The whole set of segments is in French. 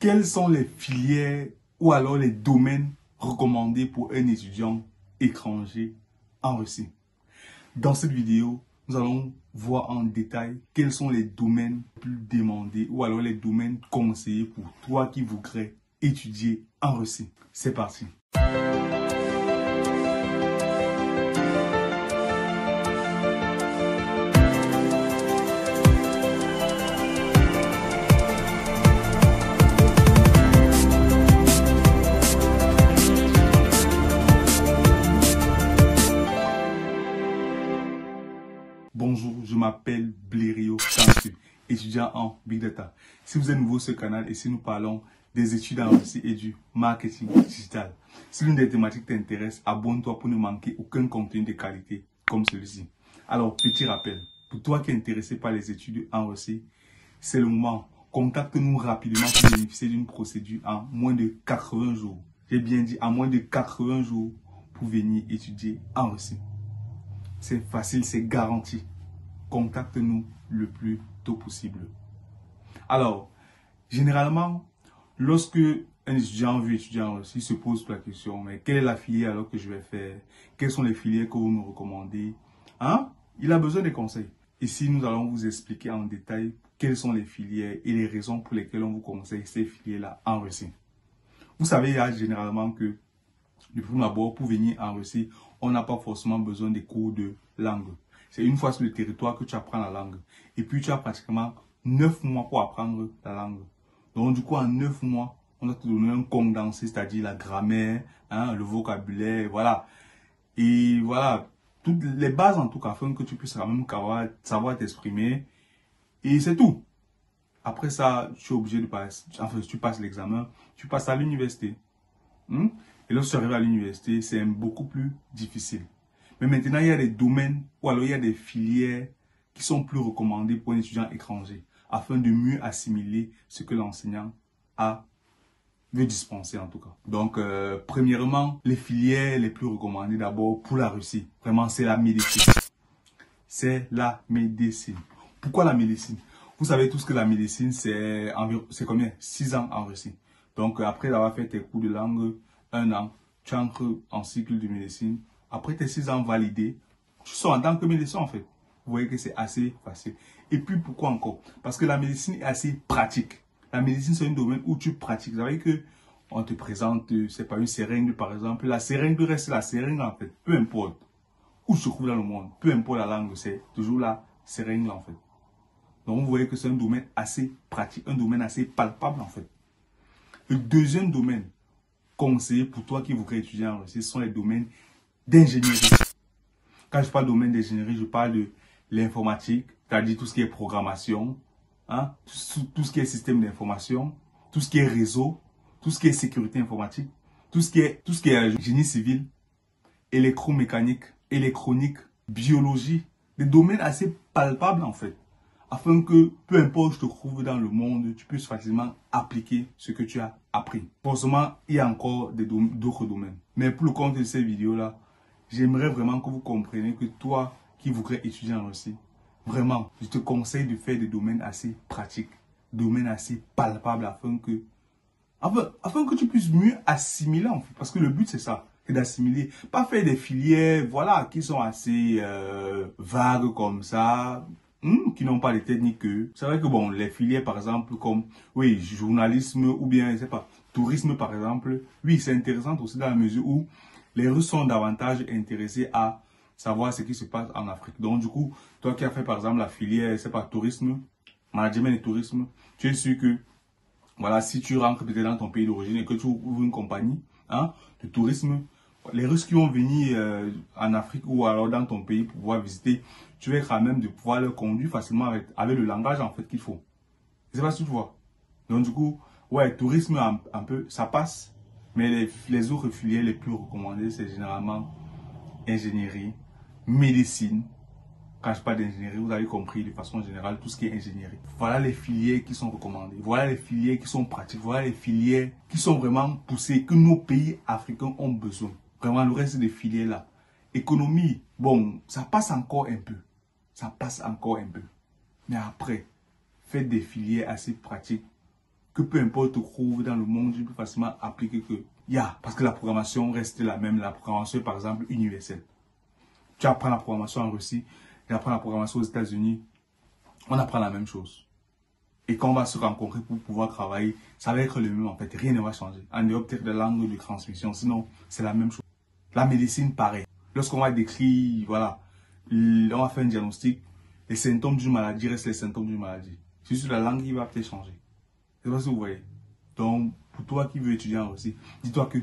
Quelles sont les filières ou alors les domaines recommandés pour un étudiant étranger en Russie? Dans cette vidéo, nous allons voir en détail quels sont les domaines plus demandés ou alors les domaines conseillés pour toi qui voudrais étudier en Russie. C'est parti. Bonjour, je m'appelle Blériot Tantu, étudiant en Big Data. Si vous êtes nouveau sur ce canal et si nous parlons des études en Russie et du marketing digital, si l'une des thématiques t'intéresse, abonne-toi pour ne manquer aucun contenu de qualité comme celui-ci. Alors, petit rappel, pour toi qui es intéressé par les études en Russie, c'est le moment. Contacte-nous rapidement pour bénéficier d'une procédure en moins de 80 jours. J'ai bien dit, en moins de 80 jours pour venir étudier en Russie. C'est facile, c'est garanti. Contacte-nous le plus tôt possible. Alors, généralement, lorsque un étudiant veut étudier en Russie, il se pose la question, mais quelle est la filière alors que je vais faire? Quelles sont les filières que vous me recommandez? Il a besoin de conseils. Ici, nous allons vous expliquer en détail quelles sont les filières et les raisons pour lesquelles on vous conseille ces filières-là en Russie. Vous savez, il y a généralement que, de prime abord, pour venir en Russie, on n'a pas forcément besoin des cours de langue. C'est une fois sur le territoire que tu apprends la langue. Et puis, tu as pratiquement 9 mois pour apprendre la langue. Donc, du coup, en 9 mois, on va te donner un condensé, c'est-à-dire la grammaire, le vocabulaire, voilà. Et voilà, toutes les bases en tout cas, afin que tu puisses quand même savoir t'exprimer. Et c'est tout. Après ça, tu es obligé de passer, enfin, tu passes l'examen, tu passes à l'université. Et lorsque tu arrives à l'université, c'est beaucoup plus difficile. Mais maintenant, il y a des domaines ou alors il y a des filières qui sont plus recommandées pour un étudiant étranger afin de mieux assimiler ce que l'enseignant veut dispenser en tout cas. Donc, premièrement, les filières les plus recommandées d'abord pour la Russie, vraiment, c'est la médecine. C'est la médecine. Pourquoi la médecine? Vous savez tous que la médecine, c'est combien? 6 ans en Russie. Donc, après avoir fait tes cours de langue, 1 an, tu entres en cycle de médecine. Après tes 6 ans validés, tu sors en tant que médecin en fait. Vous voyez que c'est assez facile. Et puis pourquoi encore? Parce que la médecine est assez pratique. La médecine, c'est un domaine où tu pratiques. Vous savez que on te présente, c'est pas une seringue par exemple. La seringue reste la seringue en fait. Peu importe où tu te trouves dans le monde, peu importe la langue, c'est toujours la seringue en fait. Donc vous voyez que c'est un domaine assez pratique, un domaine assez palpable en fait. Le deuxième domaine conseillé pour toi qui voudrais étudier en Russie, ce sont les domaines d'ingénierie. Quand je parle de domaine d'ingénierie, je parle de l'informatique, c'est-à-dire tout ce qui est programmation, tout ce qui est système d'information, tout ce qui est réseau, tout ce qui est sécurité informatique, tout ce qui est génie civil, électromécanique, électronique, biologie, des domaines assez palpables en fait, afin que peu importe où je te trouve dans le monde, tu puisses facilement appliquer ce que tu as appris. Forcément, il y a encore d'autres domaines. Mais pour le compte de ces vidéos-là, j'aimerais vraiment que vous compreniez que toi qui voudrais étudier en Russie, vraiment, je te conseille de faire des domaines assez pratiques, domaines assez palpables afin que tu puisses mieux assimiler en fait. Parce que le but c'est ça, c'est d'assimiler. Pas faire des filières, voilà, qui sont assez vagues comme ça, qui n'ont pas les techniques que. C'est vrai que bon, les filières par exemple comme, oui, journalisme ou bien, je sais pas, tourisme par exemple, oui, c'est intéressant aussi dans la mesure où les Russes sont davantage intéressés à savoir ce qui se passe en Afrique. Donc du coup, toi qui as fait par exemple la filière, c'est pas tourisme, management et tourisme, tu es sûr que, voilà, si tu rentres peut-être dans ton pays d'origine et que tu ouvres une compagnie de tourisme, les Russes qui vont venir en Afrique ou alors dans ton pays pour pouvoir visiter, tu vas être à même de pouvoir leur conduire facilement avec le langage en fait qu'il faut. Je sais pas si tu vois. Donc du coup, ouais, tourisme un peu, ça passe. Mais les autres filières les plus recommandées, c'est généralement ingénierie, médecine. Quand je parle d'ingénierie, vous avez compris de façon générale tout ce qui est ingénierie. Voilà les filières qui sont recommandées. Voilà les filières qui sont pratiques. Voilà les filières qui sont vraiment poussées, que nos pays africains ont besoin. Vraiment, le reste des filières là. Économie, bon, ça passe encore un peu. Ça passe encore un peu. Mais après, faites des filières assez pratiques que peu importe où tu trouves dans le monde, tu peux facilement appliquer que parce que la programmation reste la même. La programmation est par exemple universelle. Tu apprends la programmation en Russie, tu apprends la programmation aux États-Unis, on apprend la même chose. Et quand on va se rencontrer pour pouvoir travailler, ça va être le même en fait, rien ne va changer. En dehors peut-être de langue de transmission, sinon c'est la même chose. La médecine, pareil. Lorsqu'on va décrire, voilà, on va faire un diagnostic, les symptômes d'une maladie restent les symptômes d'une maladie. C'est juste la langue qui va peut-être changer. C'est pas ce que vous voyez. Donc, pour toi qui veux étudier en Russie, dis-toi que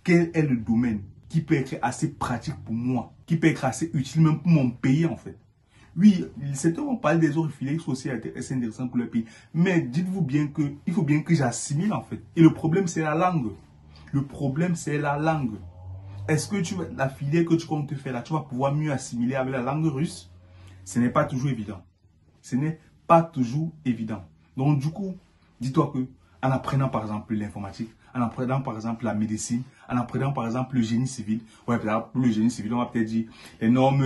quel est le domaine qui peut être assez pratique pour moi, qui peut être assez utile même pour mon pays en fait. Oui, certains vont parler des autres filières qui sont aussi assez intéressantes pour le pays. Mais dites-vous bien que il faut bien que j'assimile en fait. Et le problème, c'est la langue. Le problème, c'est la langue. Est-ce que la filière que tu comptes faire là, tu vas pouvoir mieux assimiler avec la langue russe? Ce n'est pas toujours évident. Ce n'est pas toujours évident. Donc du coup, dis-toi que en apprenant par exemple l'informatique, en apprenant par exemple la médecine, en apprenant par exemple le génie civil, ouais, pour le génie civil, on va peut-être dire les normes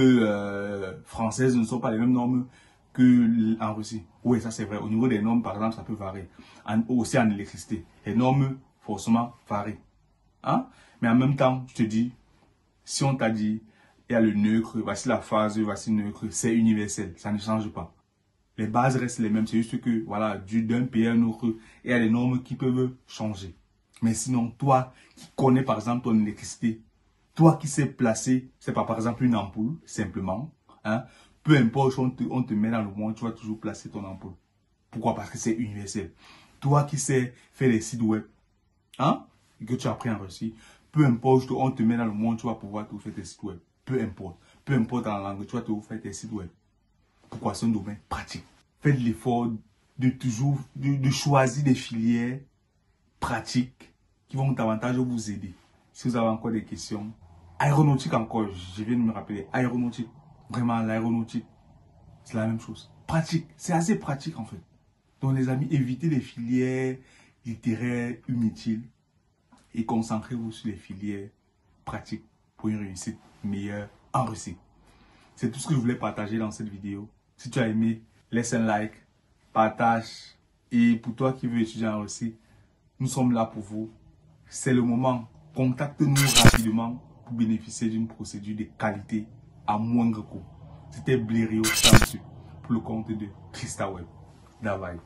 françaises ne sont pas les mêmes normes qu'en Russie. Oui, ça c'est vrai. Au niveau des normes, par exemple, ça peut varier. Aussi en électricité, les normes forcément varient. Hein? Mais en même temps, je te dis, si on t'a dit, il y a le neutre, voici la phase, voici le neutre, c'est universel, ça ne change pas. Les bases restent les mêmes, c'est juste que, voilà, d'un pays à un autre, il y a des normes qui peuvent changer. Mais sinon, toi qui connais par exemple ton électricité, toi qui sais placer, c'est pas par exemple une ampoule, simplement, hein, peu importe où on te met dans le monde, tu vas toujours placer ton ampoule. Pourquoi? Parce que c'est universel. Toi qui sais faire des sites web, hein, et que tu as appris en Russie, peu importe où on te met dans le monde, tu vas pouvoir te faire tes sites web. Peu importe en langue, tu vas te faire tes sites web. Pourquoi? C'est un domaine pratique. Faites l'effort de choisir des filières pratiques qui vont davantage vous aider. Si vous avez encore des questions, aéronautique encore, je viens de me rappeler, aéronautique, vraiment l'aéronautique, c'est la même chose. Pratique, c'est assez pratique en fait. Donc les amis, évitez les filières littéraires inutiles et concentrez-vous sur les filières pratiques pour une réussite meilleure en Russie. C'est tout ce que je voulais partager dans cette vidéo. Si tu as aimé, laisse un like, partage. Et pour toi qui veux étudier en Russie, nous sommes là pour vous. C'est le moment. Contacte-nous rapidement pour bénéficier d'une procédure de qualité à moindre coût. C'était Blériot pour le compte de Christa Web. Davai.